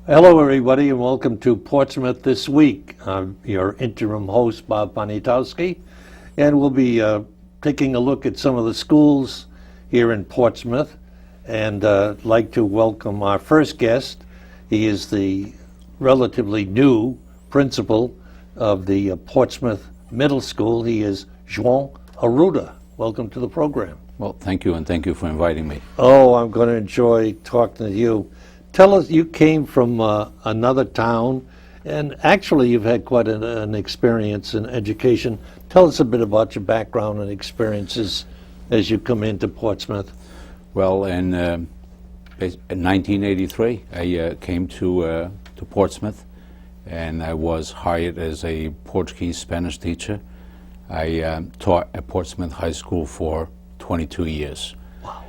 Hello, everybody, and welcome to Portsmouth This Week. I'm your interim host, Bob Poniatowski, and we'll be taking a look at some of the schools here in Portsmouth, and I'd like to welcome our first guest. He is the relatively new principal of the Portsmouth Middle School. He is Joao Arudda. Welcome to the program. Well, thank you, and thank you for inviting me. Oh, I'm going to enjoy talking to you. Tell us, you came from another town, and actually you've had quite an experience in education. Tell us a bit about your background and experiences as you come into Portsmouth. Well, in 1983, I came to Portsmouth, and I was hired as a Portuguese Spanish teacher. I taught at Portsmouth High School for 22 years. Wow.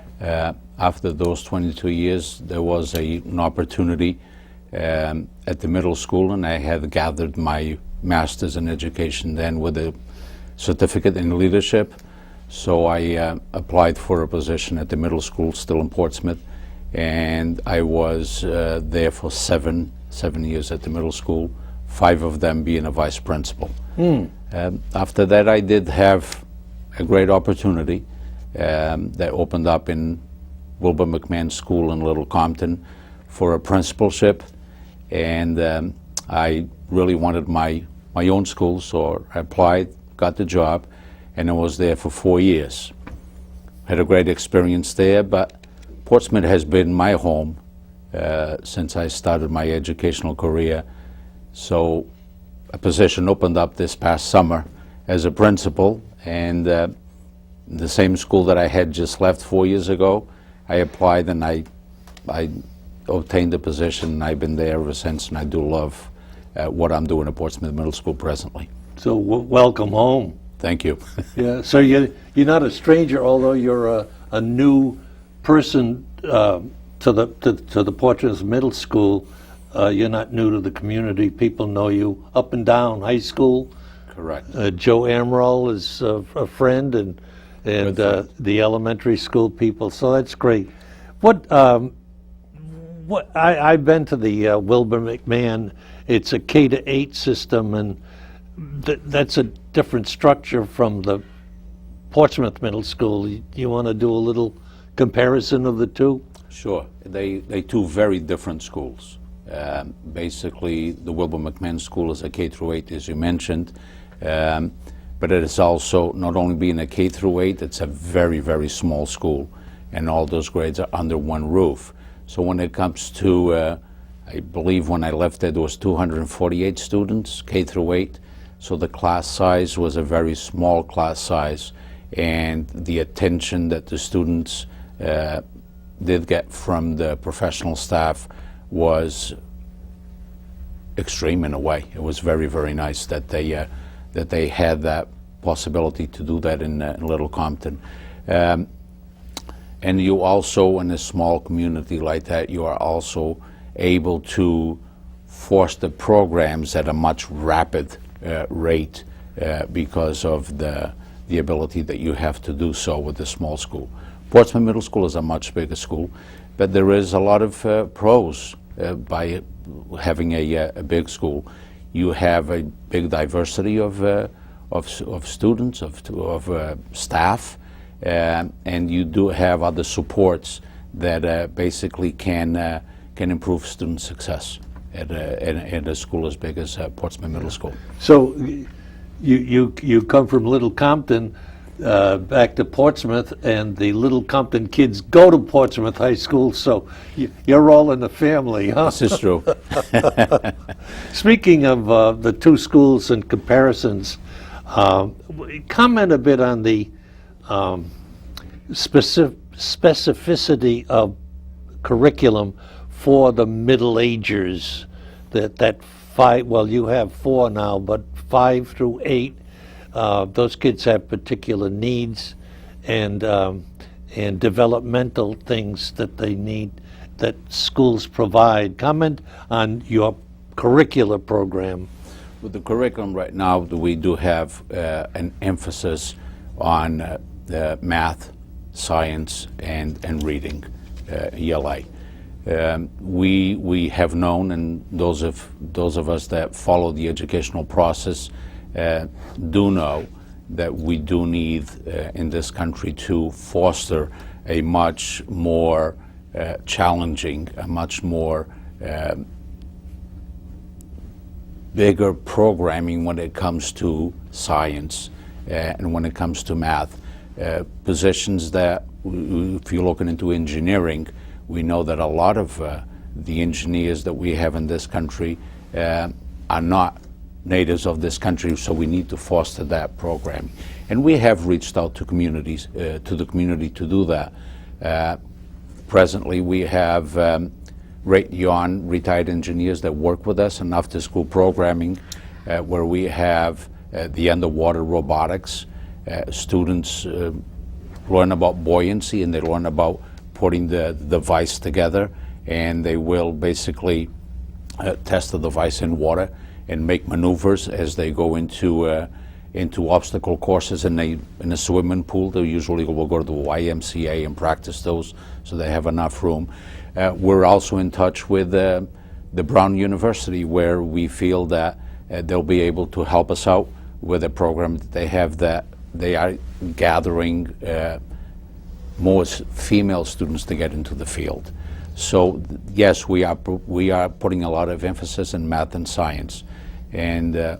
After those 22 years, there was an opportunity at the middle school, and I had gathered my master's in education then with a certificate in leadership. So I applied for a position at the middle school, still in Portsmouth, and I was there for seven years at the middle school, 5 of them being a vice principal. After that, I did have a great opportunity that opened up in Wilbur McMahon School in Little Compton for a principalship, and I really wanted my own school, so I applied, got the job, and I was there for 4 years. Had a great experience there, but Portsmouth has been my home since I started my educational career. So a position opened up this past summer as a principal, and the same school that I had just left 4 years ago, I applied and I obtained the position, and I've been there ever since, and I do love what I'm doing at Portsmouth Middle School presently. So welcome home. Thank you. Yeah. So you're not a stranger, although you're a new person to the Portsmouth Middle School. You're not new to the community. People know you up and down high school. Correct. Joe Amaral is a friend, and the elementary school people, so that's great. I've been to the Wilbur McMahon. It's a K-8 system, and that's a different structure from the Portsmouth Middle School. You want to do a little comparison of the two? Sure. They two very different schools. Basically, the Wilbur McMahon School is a K-8, as you mentioned. But it is also, not only being a K-8, it's a very, very small school, and all those grades are under one roof. So when it comes to, I believe when I left there was 248 students, K-8, so the class size was a very small class size, and the attention that the students did get from the professional staff was extreme in a way. It was very, very nice that they had that possibility to do that in Little Compton. And you also, in a small community like that, you are also able to foster programs at a much rapid rate because of the ability that you have to do so with a small school. Portsmouth Middle School is a much bigger school, but there is a lot of pros by having a big school. You have a big diversity of students, of staff, and you do have other supports that basically can improve student success at a school as big as Portsmouth Middle School. So you come from Little Compton back to Portsmouth, and the Little Compton kids go to Portsmouth High School, so you're all in the family, huh? This is true. Speaking of the two schools and comparisons, comment a bit on the specificity of curriculum for the middle agers. That 5, well, you have 4 now, but 5 through 8, those kids have particular needs and developmental things that they need, that schools provide. Comment on your curricular program. With the curriculum right now, we do have an emphasis on math, science, and reading, ELA. We have known, and those of us that follow the educational process do know that we do need in this country to foster a much more challenging, a much more bigger programming when it comes to science and when it comes to math. Positions that, if you're looking into engineering, we know that a lot of the engineers that we have in this country are not natives of this country, so we need to foster that program. And we have reached out to communities, to the community to do that. Presently, we have right beyond retired engineers that work with us in after-school programming, where we have the underwater robotics. Students learn about buoyancy, and they learn about putting the device together, and they will basically test the device in water and make maneuvers as they go into obstacle courses in a swimming pool. They usually will go to the YMCA and practice those, so they have enough room. We're also in touch with the Brown University, where we feel that they'll be able to help us out with a program that they have, that they are gathering more female students to get into the field. So yes, we are putting a lot of emphasis in math and science, and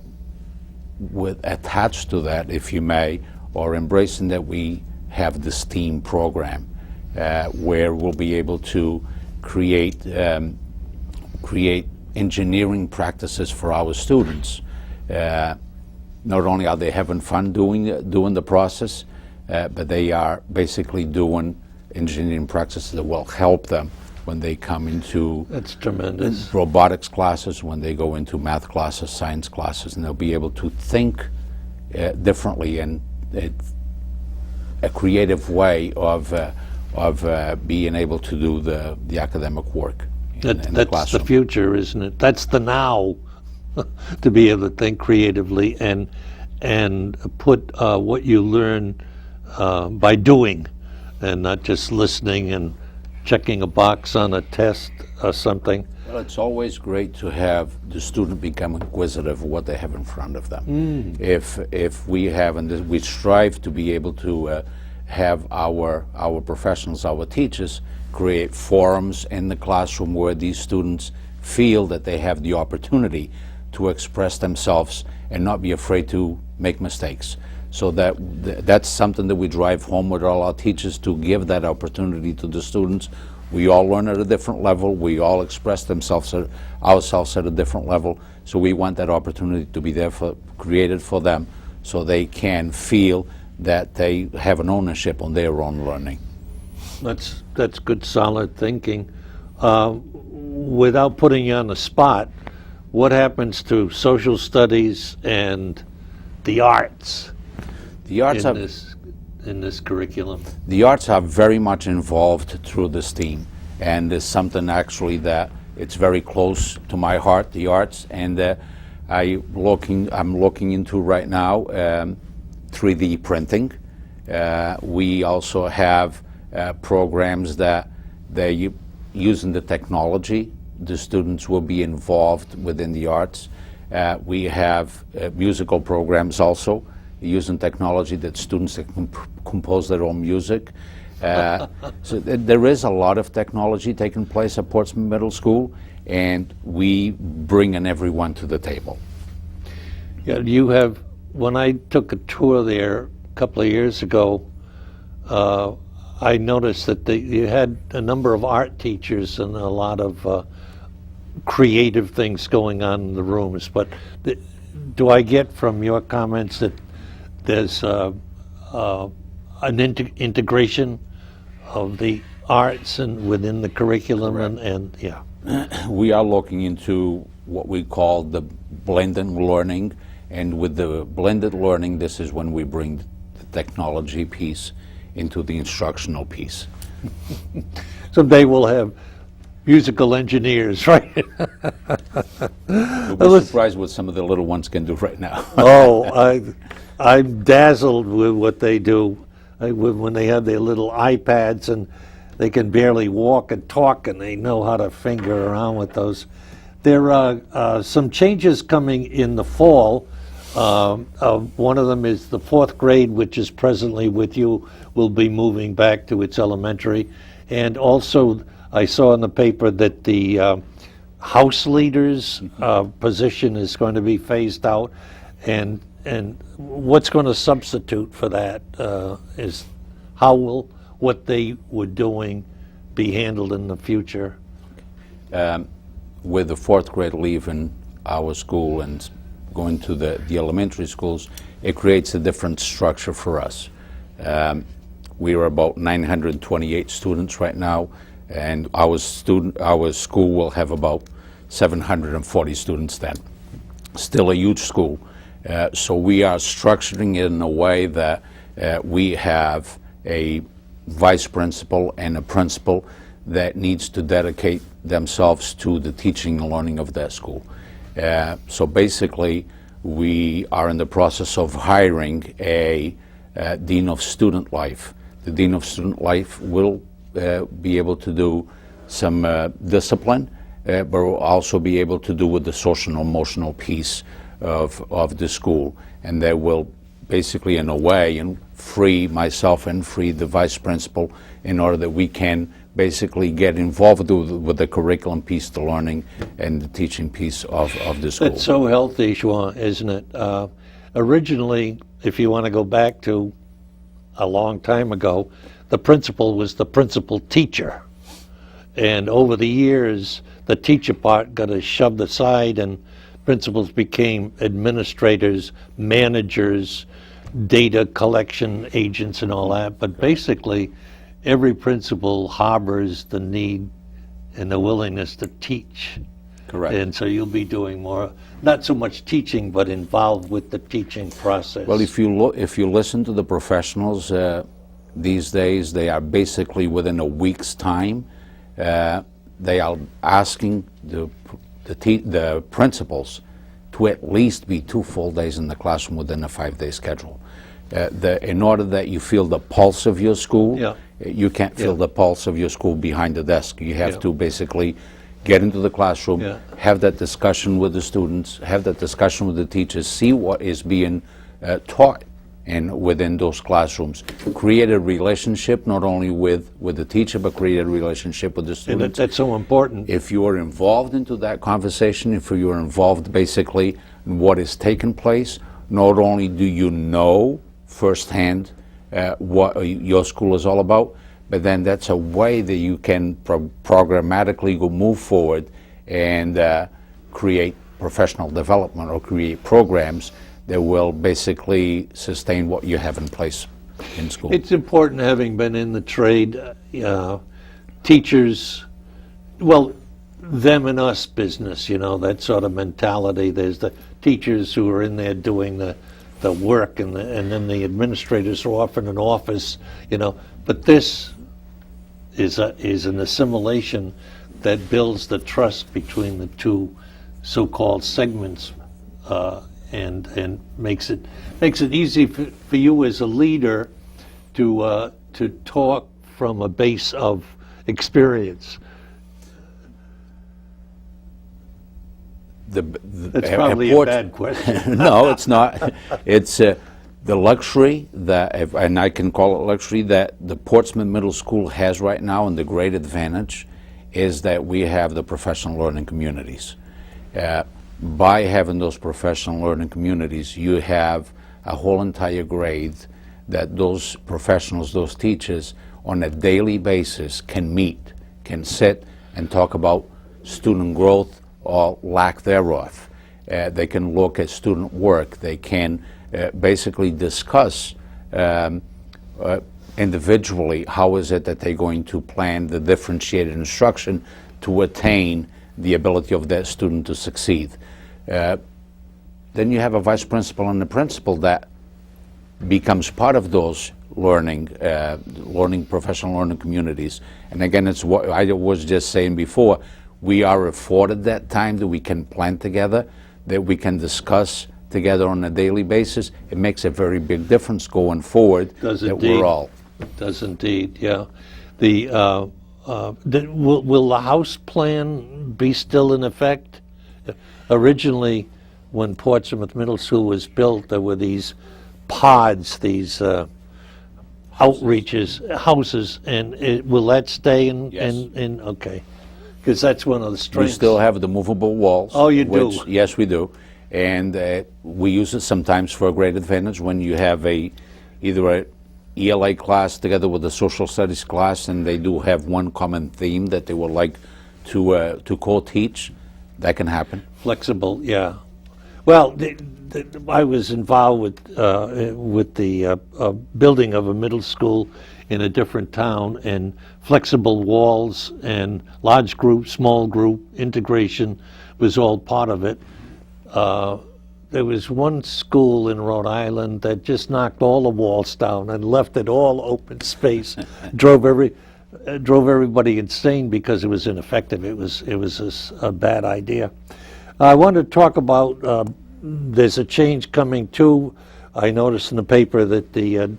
with attached to that, if you may, or embracing that, we have the STEAM program, where we'll be able to create engineering practices for our students. Not only are they having fun doing the process, but they are basically doing engineering practices that will help them when they come into That's tremendous. robotics classes, when they go into math classes, science classes, and they'll be able to think differently and a creative way of being able to do the academic work in the That's classroom. the future, isn't it? That's the now, to be able to think creatively and put what you learn by doing, and not just listening and checking a box on a test or something. Well, it's always great to have the student become inquisitive of what they have in front of them. If we have, and we strive to be able to have our professionals, our teachers, create forums in the classroom where these students feel that they have the opportunity to express themselves and not be afraid to make mistakes. So that's something that we drive home with all our teachers, to give that opportunity to the students. We all learn at a different level. We all express ourselves at a different level. So we want that opportunity to be there created for them, so they can feel that they have an ownership on their own learning. That's good, solid thinking. Without putting you on the spot, what happens to social studies and the arts The arts in this curriculum? The arts are very much involved through this team, and it's something actually that it's very close to my heart, the arts, and I'm looking into right now 3D printing. We also have programs that they using the technology. The students will be involved within the arts. We have musical programs also, using technology, that students can compose their own music. So there is a lot of technology taking place at Portsmouth Middle School, and we bring in everyone to the table. Yeah, you have. When I took a tour there a couple of years ago, I noticed that you had a number of art teachers and a lot of creative things going on in the rooms. But do I get from your comments that there's an integration of the arts and within the curriculum? And yeah, We are looking into what we call the blended learning, and with the blended learning, this is when we bring the technology piece into the instructional piece. someday we'll have musical engineers, right? You'll be surprised what some of the little ones can do right now. Oh, I'm dazzled with what they do when they have their little iPads, and they can barely walk and talk, and they know how to finger around with those. There are some changes coming in the fall. One of them is the 4th grade, which is presently with you, will be moving back to its elementary. And also, I saw in the paper that the house leaders position is going to be phased out. And what's going to substitute for that is how will what they were doing be handled in the future? With the 4th grade leaving our school and going to the elementary schools, it creates a different structure for us. We are about 928 students right now, and our school will have about 740 students then. Still a huge school. So we are structuring it in a way that we have a vice principal and a principal that needs to dedicate themselves to the teaching and learning of that school. So basically, we are in the process of hiring a Dean of Student Life. The Dean of Student Life will be able to do some discipline, but will also be able to do with the social and emotional piece of the school. And they will basically, in a way, and free myself and free the vice principal in order that we can basically get involved with the curriculum piece, the learning and the teaching piece of the school. It's so healthy, Joao, isn't it? Originally, if you want to go back to a long time ago, the principal was the principal teacher. And over the years, the teacher part got shoved aside, and principals became administrators, managers, data collection agents, and all that. But basically, every principal harbors the need and the willingness to teach. Correct. And so you'll be doing more, not so much teaching, but involved with the teaching process. Well, if you listen to the professionals these days, they are basically within a week's time. They are asking the principals to at least be 2 full days in the classroom within a 5-day schedule. In order that you feel the pulse of your school, Yeah. you can't feel the pulse of your school behind the desk. You have to basically get into the classroom, have that discussion with the students, have that discussion with the teachers, see what is being taught within those classrooms. Create a relationship not only with the teacher, but create a relationship with the students. And that's so important. If you are involved into that conversation, if you are involved basically in what is taking place, not only do you know firsthand what your school is all about, but then that's a way that you can programmatically go move forward and create professional development or create programs that will basically sustain what you have in place in school. It's important, having been in the trade, teachers, well, them and us business, that sort of mentality. There's the teachers who are in there doing the work, and then the administrators are off in an office, but this is an assimilation that builds the trust between the two so-called segments, and makes it easy for you as a leader to talk from a base of experience. That's probably a bad question. No, it's not. It's the luxury that, and I can call it luxury, that the Portsmouth Middle School has right now, and the great advantage is that we have the professional learning communities. By having those professional learning communities, you have a whole entire grade that those professionals, those teachers, on a daily basis can meet, can sit and talk about student growth or lack thereof. They can look at student work. They can basically discuss individually how is it that they're going to plan the differentiated instruction to attain the ability of that student to succeed. Then you have a vice principal and a principal that becomes part of those learning professional learning communities. And again, it's what I was just saying before, we are afforded that time that we can plan together, that we can discuss together on a daily basis. It makes a very big difference going forward. Does that indeed. We're all. Does indeed, yeah. Will the house plan be still in effect? Originally, when Portsmouth Middle School was built, there were these pods, these outreaches, houses, and will that stay in? Yes. Okay, because that's one of the We strengths. still have the movable walls. Oh, you do? Yes, we do. And we use it sometimes for a great advantage when you have either a ELA class together with a social studies class, and they do have one common theme that they would like to co-teach. That can happen. Flexible, yeah. Well, I was involved with the building of a middle school in a different town, and flexible walls and large group, small group integration was all part of it. There was one school in Rhode Island that just knocked all the walls down and left it all open space, drove everybody insane because it was ineffective. It was a bad idea. I want to talk about there's a change coming too. I noticed in the paper that the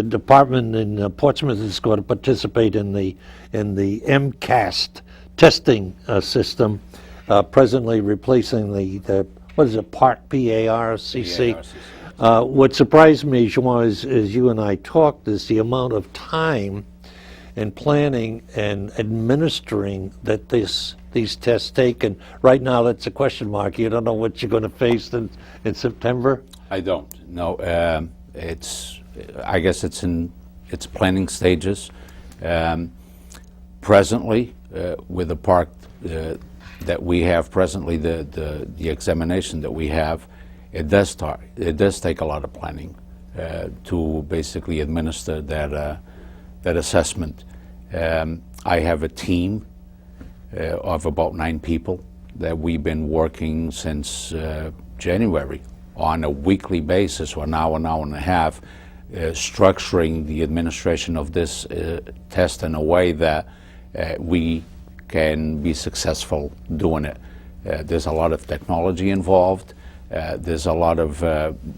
department in Portsmouth is going to participate in the MCAST testing system, presently replacing the what is it, Part PARCC. What surprised me, Joao, as you and I talked, is the amount of time and planning and administering that these tests take. And right now, that's a question mark. You don't know what you're going to face in September? I don't. No, I guess it's in its planning stages. Presently, with the part that we have presently, the examination that we have, it does take a lot of planning to basically administer that assessment. I have a team of about 9 people that we've been working since January on a weekly basis, or an hour and a half, structuring the administration of this test in a way that we can be successful doing it. There's a lot of technology involved. There's a lot of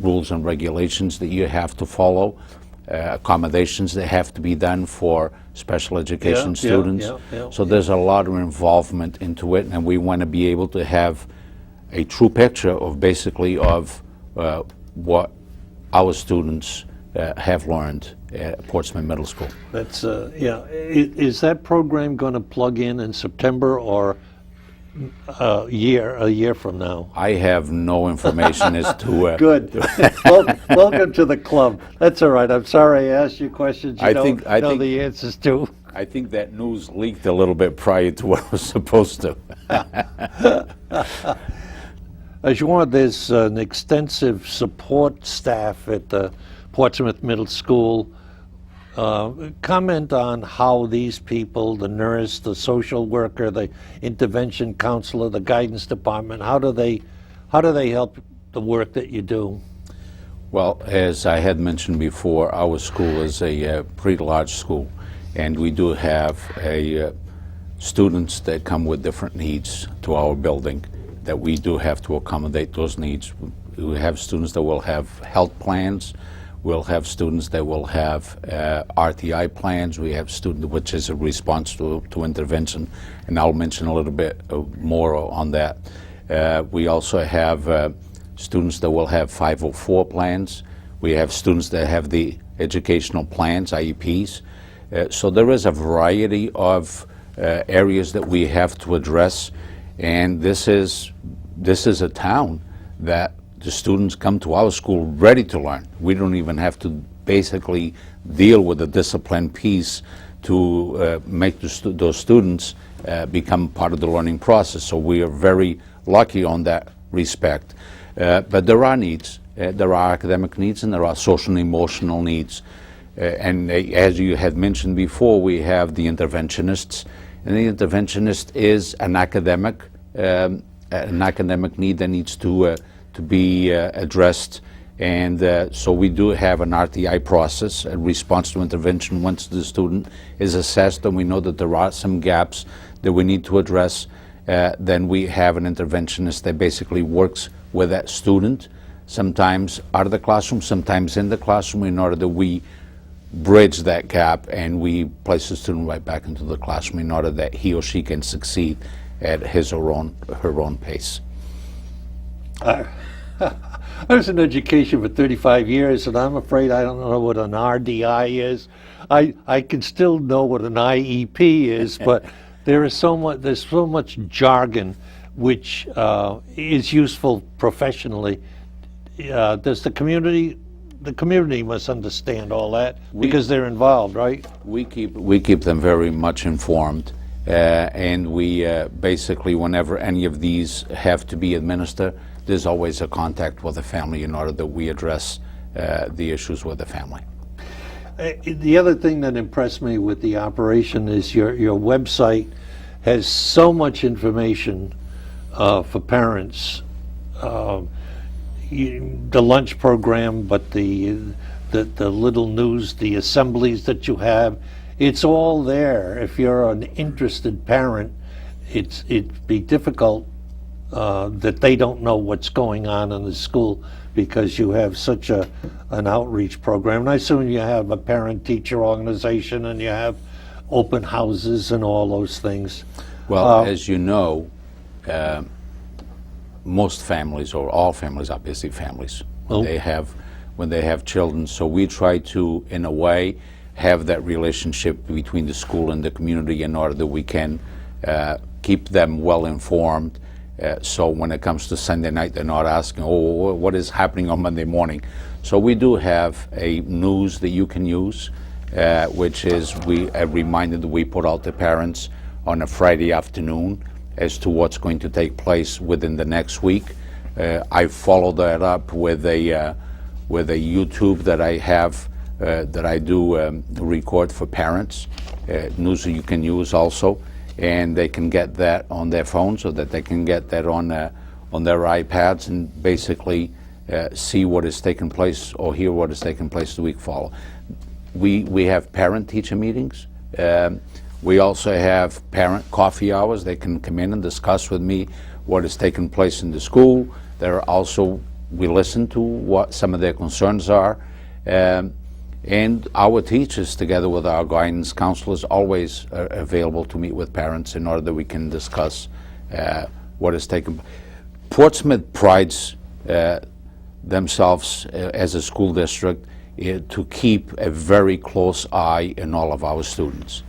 rules and regulations that you have to follow, accommodations that have to be done for special education students. So there's a lot of involvement into it, and we want to be able to have a true picture of basically of what our students have learned at Portsmouth Middle School. That's Is that program going to plug in September or a year from now? I have no information as to. Good. Welcome to the club. That's all right. I'm sorry I asked you questions you don't know the answers to. I think that news leaked a little bit prior to what it was supposed to. As you want, there's an extensive support staff at the Portsmouth Middle School. Comment on how these people, the nurse, the social worker, the intervention counselor, the guidance department, how do they help the work that you do? Well, as I had mentioned before, our school is a pretty large school, and we do have students that come with different needs to our building that we do have to accommodate those needs. We have students that will have health plans. We'll have students that will have RTI plans. We have students, which is a response to intervention, and I'll mention a little bit more on that. We also have students that will have 504 plans. We have students that have the educational plans, IEPs. So there is a variety of areas that we have to address, and this is a town that the students come to our school ready to learn. We don't even have to basically deal with the discipline piece to make those students become part of the learning process. So we are very lucky on that respect. But there are needs. There are academic needs and there are social and emotional needs. And as you had mentioned before, we have the interventionists. And the interventionist is an academic need that needs to be addressed, and so we do have an RTI process, a response to intervention. Once the student is assessed and we know that there are some gaps that we need to address, then we have an interventionist that basically works with that student, sometimes out of the classroom, sometimes in the classroom, in order that we bridge that gap, and we place the student right back into the classroom in order that he or she can succeed at his or her own pace. I was in education for 35 years, and I'm afraid I don't know what an RDI is. I can still know what an IEP is, but there's so much jargon which is useful professionally. Does the community must understand all that because they're involved, right? We keep them very much informed, and we basically, whenever any of these have to be administered, there's always a contact with the family in order that we address the issues with the family. The other thing that impressed me with the operation is your website has so much information for parents. The lunch program, but the little news, the assemblies that you have, it's all there. If you're an interested parent, it'd be difficult that they don't know what's going on in the school because you have such an outreach program. And I assume you have a parent-teacher organization and you have open houses and all those things. Well, as you know, most families, or all families, are busy families when they have children. So we try to, in a way, have that relationship between the school and the community in order that we can keep them well informed. So when it comes to Sunday night, they're not asking, oh, what is happening on Monday morning? So we do have a news that you can use, which is a reminder that we put out to parents on a Friday afternoon as to what's going to take place within the next week. I follow that up with a YouTube that I have that I do record for parents, news that you can use also, and they can get that on their phone so that they can get that on their iPads and basically see what is taking place or hear what is taking place the week follow. We have parent-teacher meetings. We also have parent coffee hours. They can come in and discuss with me what is taking place in the school. We listen to what some of their concerns are. And our teachers, together with our guidance counselors, always are available to meet with parents in order that we can discuss what is taking place. Portsmouth prides themselves as a school district to keep a very close eye on all of our students.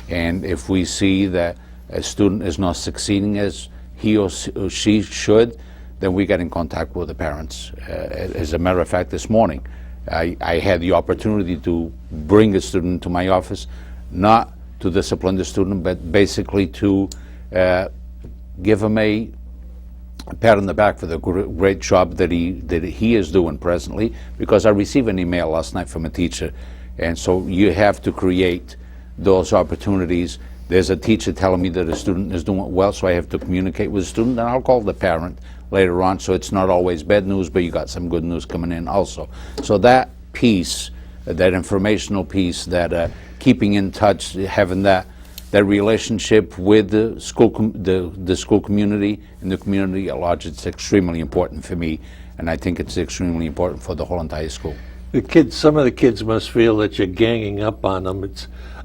And if we see that a student is not succeeding as he or she should, then we get in contact with the parents. As a matter of fact, this morning, I had the opportunity to bring a student to my office, not to discipline the student, but basically to give him a pat on the back for the great job that he is doing presently, because I received an email last night from a teacher. And so you have to create those opportunities. There's a teacher telling me that a student is doing well, so I have to communicate with the student, and I'll call the parent later on, so it's not always bad news, but you got some good news coming in also. So that piece, that informational piece, that keeping in touch, having that relationship with the school, the school community and the community at large, it's extremely important for me, and I think it's extremely important for the whole entire school. Some of the kids must feel that you're ganging up on them.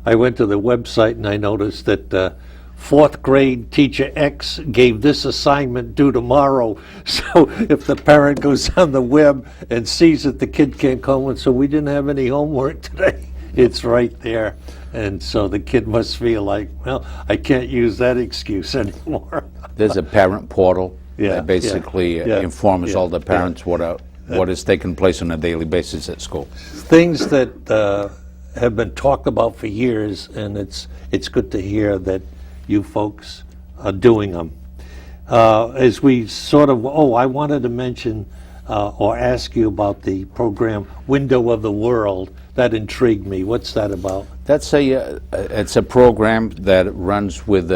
I went to the website and I noticed that fourth grade teacher X gave this assignment due tomorrow. So if the parent goes on the web and sees that the kid can't come, and so we didn't have any homework today, it's right there. And so the kid must feel like, well, I can't use that excuse anymore. There's a parent portal that basically informs all the parents what is taking place on a daily basis at school. Things that have been talked about for years, and it's good to hear that you folks are doing them. As we I wanted to mention or ask you about the program Window of the World. That intrigued me. What's that about? That's it's a program that runs with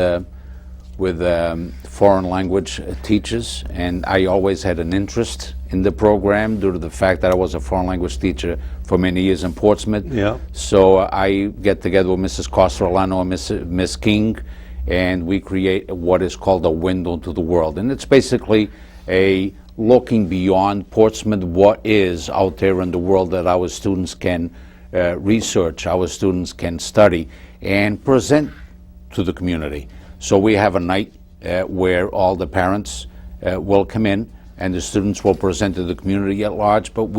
foreign language teachers, and I always had an interest in the program due to the fact that I was a foreign language teacher for many years in Portsmouth. Yeah. So I get together with Mrs. Costrolano and Miss King, and we create what is called a window to the world. And it's basically a looking beyond Portsmouth, what is out there in the world that our students can research, our students can study and present to the community. So we have a night where all the parents will come in and the students will present to the community at large, but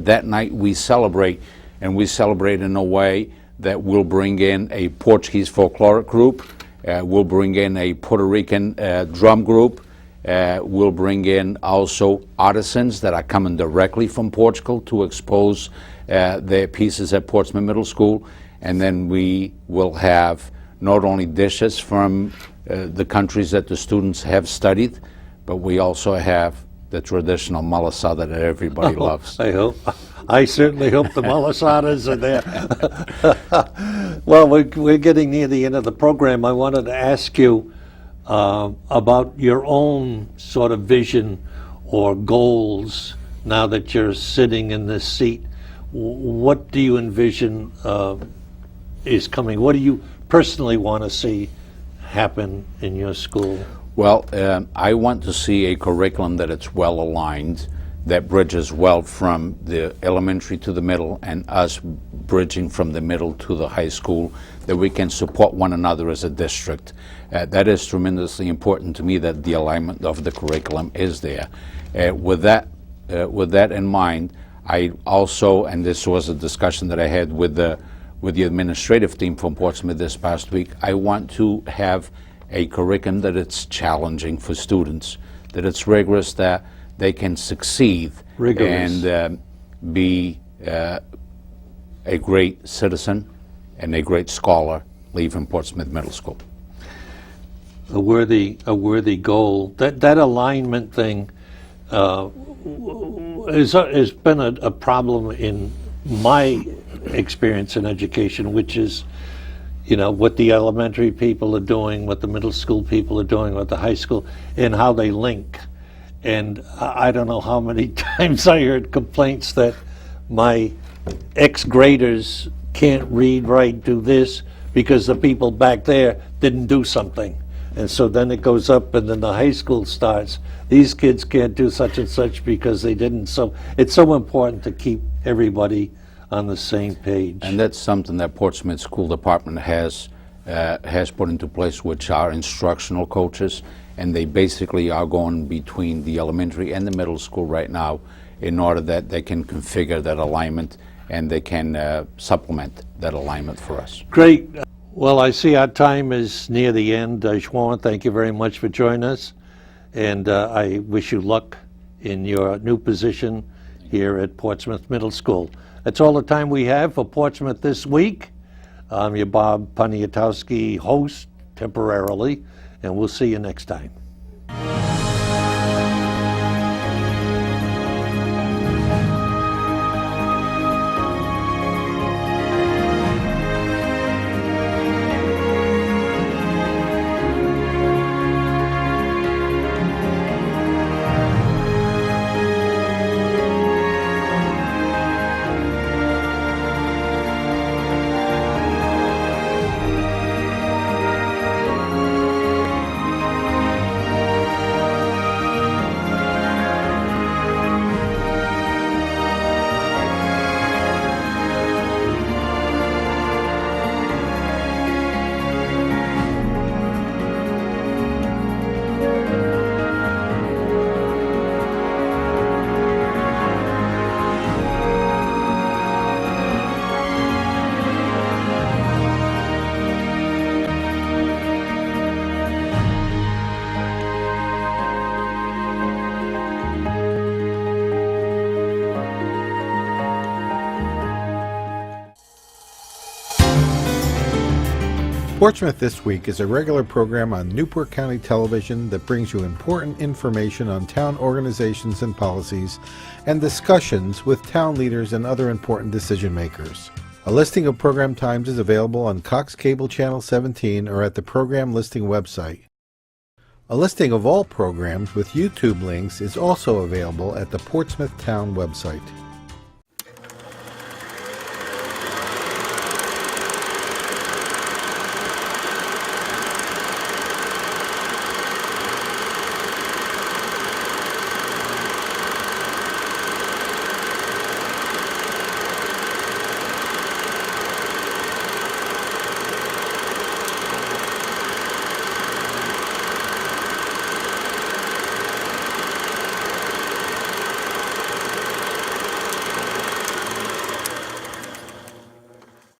that night we celebrate, and we celebrate in a way that we'll bring in a Portuguese folkloric group, we'll bring in a Puerto Rican drum group, we'll bring in also artisans that are coming directly from Portugal to expose their pieces at Portsmouth Middle School, and then we will have not only dishes from the countries that the students have studied, but we also have the traditional malasada that everybody loves. I certainly hope the malasadas are there. Well, we're getting near the end of the program. I wanted to ask you about your own sort of vision or goals now that you're sitting in this seat. What do you envision is coming? What do you personally want to see happen in your school? Well, I want to see a curriculum that it's well aligned, that bridges well from the elementary to the middle, and us bridging from the middle to the high school, that we can support one another as a district. That is tremendously important to me, that the alignment of the curriculum is there. With that in mind, I also, and this was a discussion that I had with the administrative team from Portsmouth this past week, I want to have a curriculum that it's challenging for students, that it's rigorous, that they can succeed and be a great citizen and a great scholar leaving Portsmouth Middle School. A worthy goal. That alignment thing has been a problem in my experience in education, which is, what the elementary people are doing, what the middle school people are doing, what the high school, and how they link. And I don't know how many times I heard complaints that my ex-graders can't read, write, do this because the people back there didn't do something. And so then it goes up, and then the high school starts. These kids can't do such and such because they didn't. So it's so important to keep everybody on the same page. And that's something that Portsmouth School Department has put into place, which are instructional coaches, and they basically are going between the elementary and the middle school right now in order that they can configure that alignment and they can supplement that alignment for us. Great. Well, I see our time is near the end. Joao, thank you very much for joining us, and I wish you luck in your new position here at Portsmouth Middle School. That's all the time we have for Portsmouth This Week. I'm your Bob Poniatowski host temporarily, and we'll see you next time. Portsmouth This Week is a regular program on Newport County Television that brings you important information on town organizations and policies and discussions with town leaders and other important decision makers. A listing of program times is available on Cox Cable Channel 17 or at the program listing website. A listing of all programs with YouTube links is also available at the Portsmouth Town website.